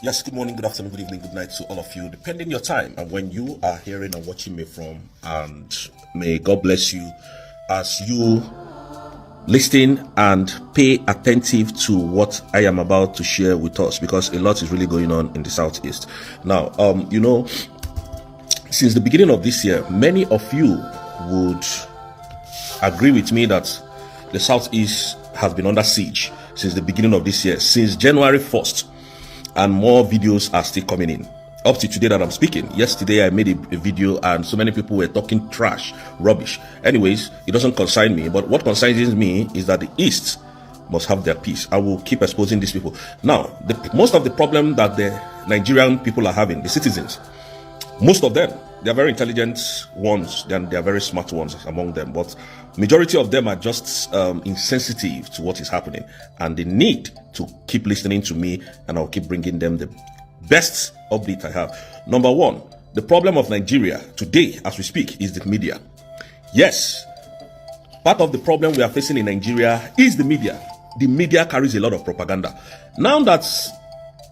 Yes, good morning, good afternoon, good evening, good night to all of you, depending your time and when you are hearing and watching me from. And may God bless you as you listen and pay attentive to what I am about to share with us, because a lot is really going on in the Southeast. Now, since the beginning of this year, many of you would agree with me that the Southeast has been under siege since the beginning of this year, since January 1st. And more videos are still coming in up to today that I'm speaking. Yesterday I made a video and so many people were talking trash, rubbish. Anyways, it doesn't concern me, but what concerns me is that the East must have their peace. I will keep exposing these people. Now, most of the problem that the Nigerian people are having, the citizens, most of them, they are very intelligent ones, and they are very smart ones among them, but majority of them are just insensitive to what is happening, and they need to keep listening to me, and I'll keep bringing them the best update I have. Number one, the problem of Nigeria today as we speak is the media. Yes, part of the problem we are facing in Nigeria is the media. The media carries a lot of propaganda. Now that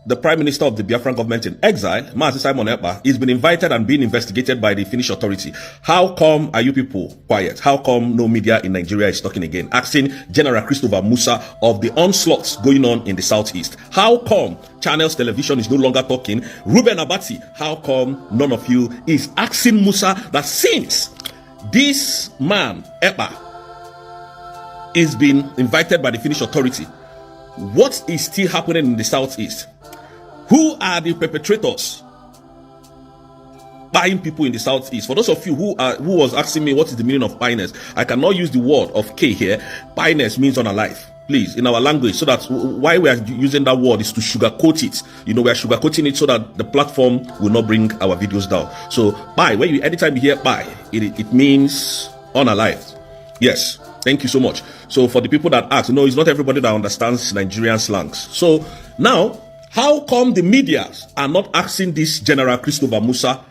the Prime Minister of the Biafran government in exile, SimonEkpa, is been invited and being investigated by the Finnish authority. How come are you people quiet? How come no media in Nigeria is talking again? Asking General Christopher Musa of the onslaughts going on in the Southeast. How come Channels Television is no longer talking? Ruben Abati, how come none of you is asking Musa that since this man, Ekpa, is being invited by the Finnish authority, what is still happening in the Southeast? Who are the perpetrators buying people in the Southeast? For those of you who was asking me what is the meaning of buyiness, I cannot use the word of K here. Buyiness means unalive. Please, in our language, so that why we are using that word is to sugarcoat it. We are sugarcoating it so that the platform will not bring our videos down. So buy, anytime you hear buy, it means unalive. Yes. Thank you so much. So for the people that ask, it's not everybody that understands Nigerian slangs. So now, how come the media are not asking this General Christopher Musa?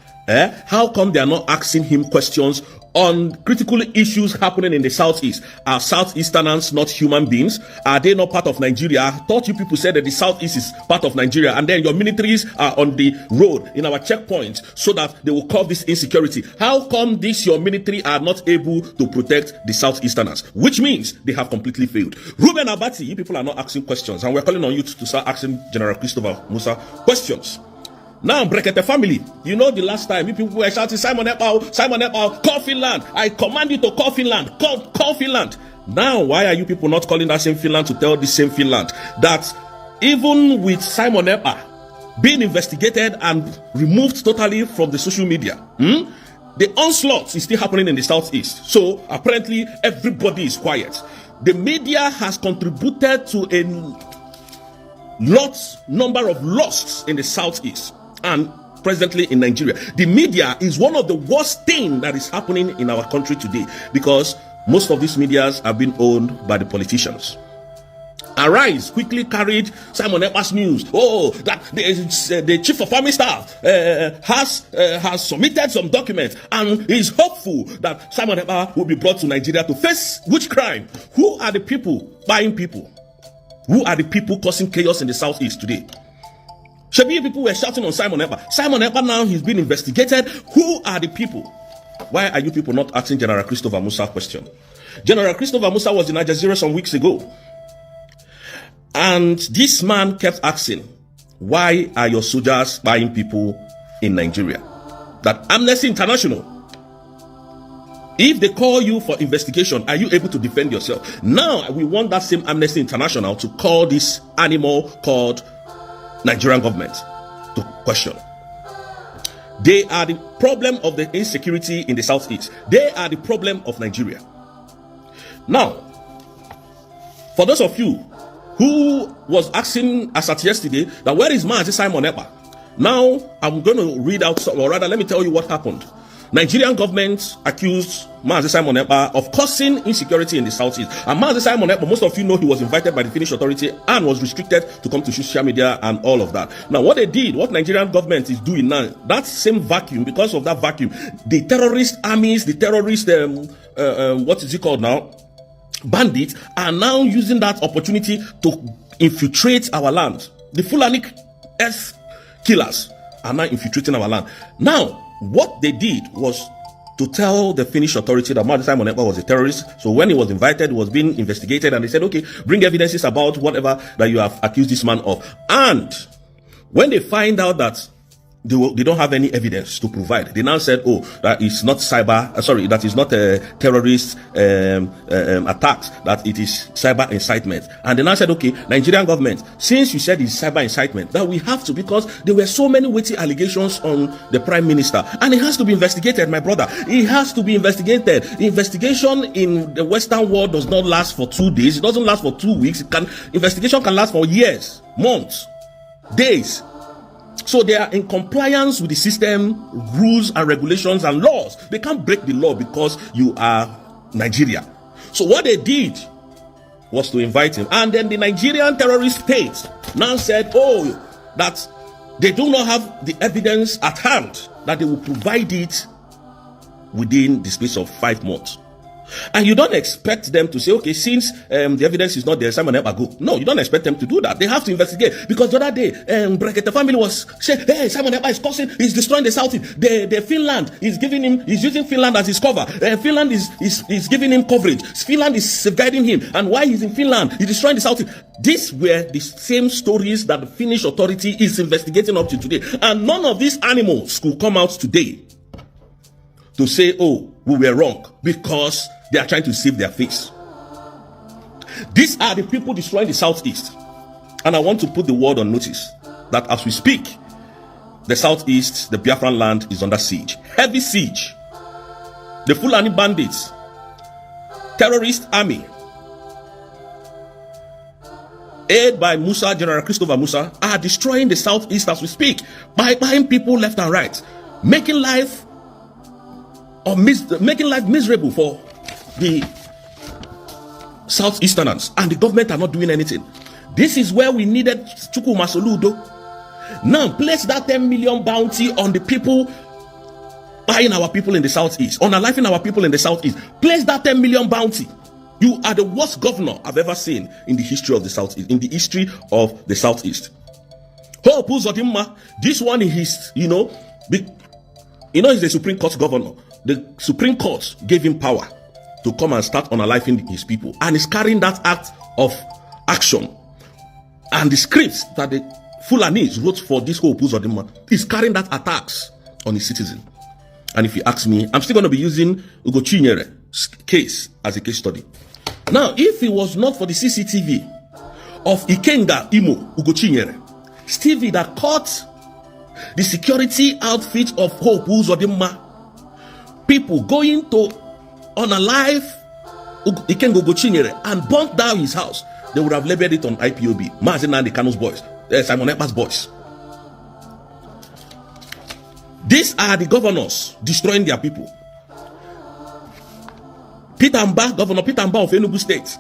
How come they are not asking him questions on critical issues happening in the Southeast? Are Southeasterners not human beings? Are they not part of Nigeria? I thought you people said that the Southeast is part of Nigeria, and then your militaries are on the road in our checkpoints so that they will curb this insecurity. How come your military are not able to protect the Southeasterners? Which means they have completely failed. Ruben Abati, you people are not asking questions, and we're calling on you to start asking General Christopher Musa questions. Now, Brekete family, the last time you people were shouting, SimonEkpa, call Finland. I command you to call Finland. Call Finland. Now, why are you people not calling that same Finland to tell the same Finland that even with SimonEkpa being investigated and removed totally from the social media, the onslaught is still happening in the Southeast. So apparently everybody is quiet. The media has contributed to a number of loss in the Southeast and presently in Nigeria. The media is one of the worst things that is happening in our country today, because most of these medias are being owned by the politicians. Arise quickly carried SimonEkpa's news. That the chief of army staff has submitted some documents and is hopeful that SimonEkpa will be brought to Nigeria to face which crime? Who are the people buying people? Who are the people causing chaos in the Southeast today? Shabi people were shouting on SimonEkpa. SimonEkpa now he's been investigated. Who are the people? Why are you people not asking General Christopher Musa a question? General Christopher Musa was in Al Jazeera some weeks ago, and this man kept asking, why are your soldiers buying people in Nigeria? That Amnesty International, if they call you for investigation, are you able to defend yourself? Now, we want that same Amnesty International to call this animal called Nigerian government to question. They are the problem of the insecurity in the Southeast. They are the problem of Nigeria. Now, for those of you who was asking us at yesterday that where is SimonEkpa? Now, I'm going to read out, or rather, let me tell you what happened. Nigerian government accused SimonEkpa of causing insecurity in the Southeast. And SimonEkpa, most of you know, he was invited by the Finnish authority and was restricted to come to social media and all of that. Now, what they did, what Nigerian government is doing now, that same vacuum, because of that vacuum, the terrorist armies, the terrorist, what is it called now? Bandits are now using that opportunity to infiltrate our land. The Fulani killers are now infiltrating our land. Now, what they did was to tell the Finnish authority that SimonEkpa was a terrorist. So when he was invited, he was being investigated, and they said, okay, bring evidences about whatever that you have accused this man of. And when they find out that they don't have any evidence to provide, they now said, oh, that is not that is not a terrorist attacks, that it is cyber incitement. And they now said, okay, Nigerian government, since you said it's cyber incitement, that we have to, because there were so many weighty allegations on the prime minister, and it has to be investigated, my brother. It has to be investigated. Investigation in the Western world does not last for 2 days. It doesn't last for 2 weeks. Investigation can last for years, months, days. So they are in compliance with the system, rules and regulations and laws. They can't break the law because you are Nigeria. So what they did was to invite him. And then the Nigerian terrorist state now said, oh, that they do not have the evidence at hand, that they will provide it within the space of 5 months. And you don't expect them to say, okay, since the evidence is not there, SimonEkpa go. No, you don't expect them to do that. They have to investigate. Because the other day, the family was saying, hey, SimonEkpa is causing, he's destroying the South. The Finland is giving him, he's using Finland as his cover. Finland is giving him coverage. Finland is safeguarding him. And while he's in Finland, he's destroying the South. These were the same stories that the Finnish authority is investigating up to today. And none of these animals could come out today to say, oh, we were wrong, because they are trying to save their face. These are the people destroying the Southeast. And I want to put the word on notice that as we speak, the Southeast, the BiafraLand, is under siege. Heavy siege. The Fulani bandits, terrorist army, aided by General Christopher Musa, are destroying the Southeast as we speak, by buying people left and right, making life miserable for the Southeasterners, and the government are not doing anything. This is where we needed Chukwu Masoludo. Now place that 10 million bounty on the people buying our people in the Southeast, on unaliving our people in the Southeast. Place that 10 million bounty. You are the worst governor I've ever seen in the history of the Southeast, in the history of the Southeast. Hope Uzodimma, this one is, he's the Supreme Court governor. The Supreme Court gave him power to come and start unaliving his people, and he's carrying that act of action. And the scripts that the Fulanis wrote for this whole Uzodimma is carrying that attacks on his citizen. And if you ask me, I'm still going to be using Ugo Chinyere's case as a case study. Now, if it was not for the CCTV of Ikenga Imo Ugo Chinyere, Stevie that caught the security outfit of Hope Uzodimma, people going to unalive Ikenga Ugo Chinyere and burnt down his house, they would have labeled it on IPOB, Mazinandi Kanu's boys, SimonEkpa's boys. These are the governors destroying their people. Governor Peter Mba of Enugu State,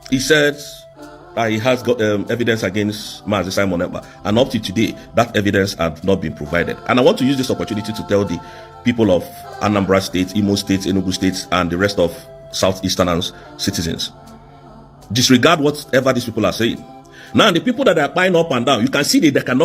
he says that he has got evidence against SimonEkpa, and up to today, that evidence had not been provided. And I want to use this opportunity to tell the people of Anambra State, Imo State, Enugu State, and the rest of Southeastern citizens, disregard whatever these people are saying. Now, the people that are buying up and down, you can see they can't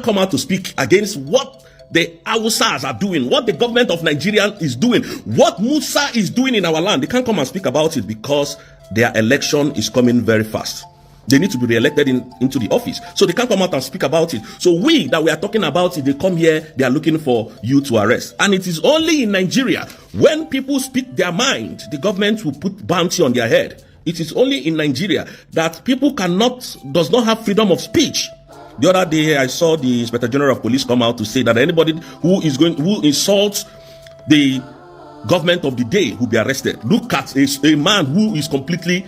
come out to speak against what the Hausas are doing, what the government of Nigeria is doing, what Musa is doing in our land. They can't come and speak about it because their election is coming very fast. They need to be re-elected into the office. So they can't come out and speak about it. So we that we are talking about it, they come here, they are looking for you to arrest. And it is only in Nigeria, when people speak their mind, the government will put bounty on their head. It is only in Nigeria that people does not have freedom of speech. The other day, I saw the Inspector General of Police come out to say that anybody who insults the government of the day will be arrested. Look at a man who is completely...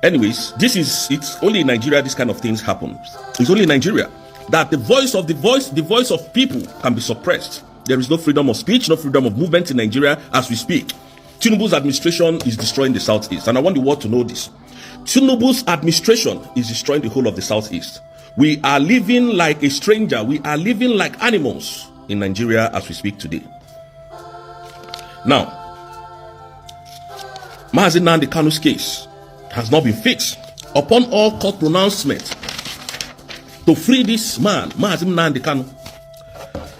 Anyways, it's only in Nigeria this kind of things happen. It's only in Nigeria that the voice of people can be suppressed. There is no freedom of speech, no freedom of movement in Nigeria as we speak. Tinubu's administration is destroying the Southeast, and I want the world to know this. Tinubu's administration is destroying the whole of the Southeast. We are living like a stranger. We are living like animals in Nigeria as we speak today. Now, Nnamdi Kanu's case has not been fixed. Upon all court pronouncement, to free this man, Mazi Nnamdi Kanu.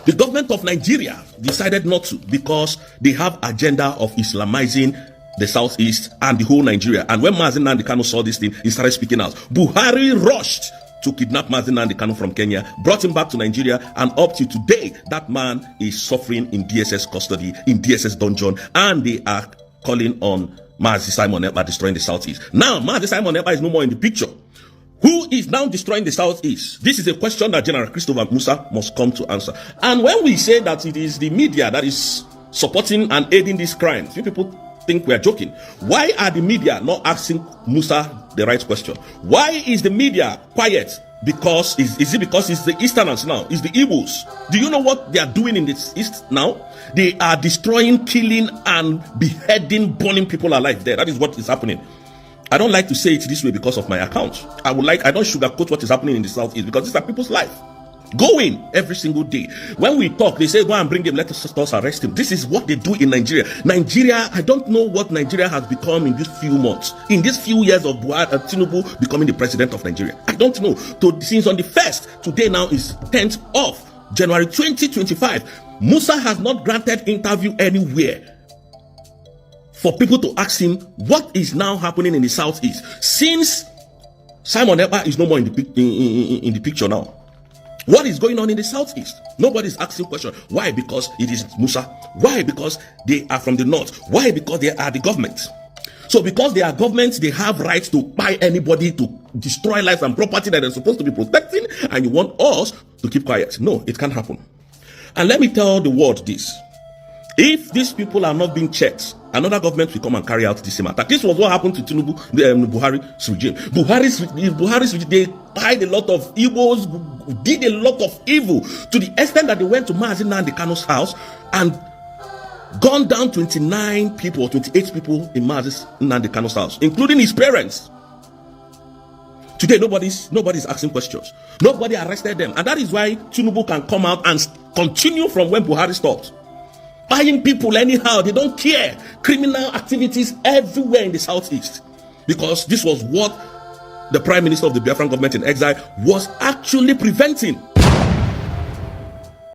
The government of Nigeria decided not to because they have agenda of Islamizing the southeast and the whole Nigeria. And when Mazi Nnamdi Kanu saw this thing, he started speaking out. Buhari rushed to kidnap Mazi Nnamdi Kanu from Kenya, brought him back to Nigeria, and up to today, that man is suffering in DSS custody, in DSS dungeon, and they are calling on Mazi SimonEkpa destroying the southeast. Now, Mazi SimonEkpa is no more in the picture. Who is now destroying the southeast? This is a question that General Christopher Musa must come to answer. And when we say that it is the media that is supporting and aiding these crimes, you people think we are joking. Why are the media not asking Musa the right question? Why is the media quiet? Because is it because it's the Easterners now? It's the Igbos. Do you know what they are doing in the East now? They are destroying, killing, and beheading, burning people alive there. That is what is happening. I don't like to say it this way because of my account. I don't sugarcoat what is happening in the Southeast because these are people's life. Going every single day. When we talk, they say, go and bring him, let us arrest him. This is what they do in Nigeria. Nigeria, I don't know what Nigeria has become in these few months. In these few years of Tinubu becoming the president of Nigeria. I don't know. Since on the 1st, today now is 10th of January 2025. Musa has not granted interview anywhere for people to ask him what is now happening in the southeast. Since SimonEkpa is no more in the picture now. What is going on in the southeast? Nobody's asking question. Why? Because it is Musa. Why? Because they are from the north. Why? Because they are the government. So because they are governments, they have rights to buy anybody, to destroy lives and property that they're supposed to be protecting, and you want us to keep quiet. No, it can't happen. And let me tell the world this. If these people are not being checked, another government will come and carry out the same attack. This was what happened to Tinubu, Buhari's regime. Buhari's regime, they hired a lot of evils, did a lot of evil to the extent that they went to Mazi Nnamdi Kanu's house and gunned down 29 people or 28 people in Mazi Nnamdi Kanu's house, including his parents. Today, nobody's asking questions. Nobody arrested them. And that is why Tinubu can come out and continue from when Buhari stopped. Buying people anyhow, they don't care. Criminal activities everywhere in the southeast. Because this was what the Prime Minister of the Biafran government in exile was actually preventing.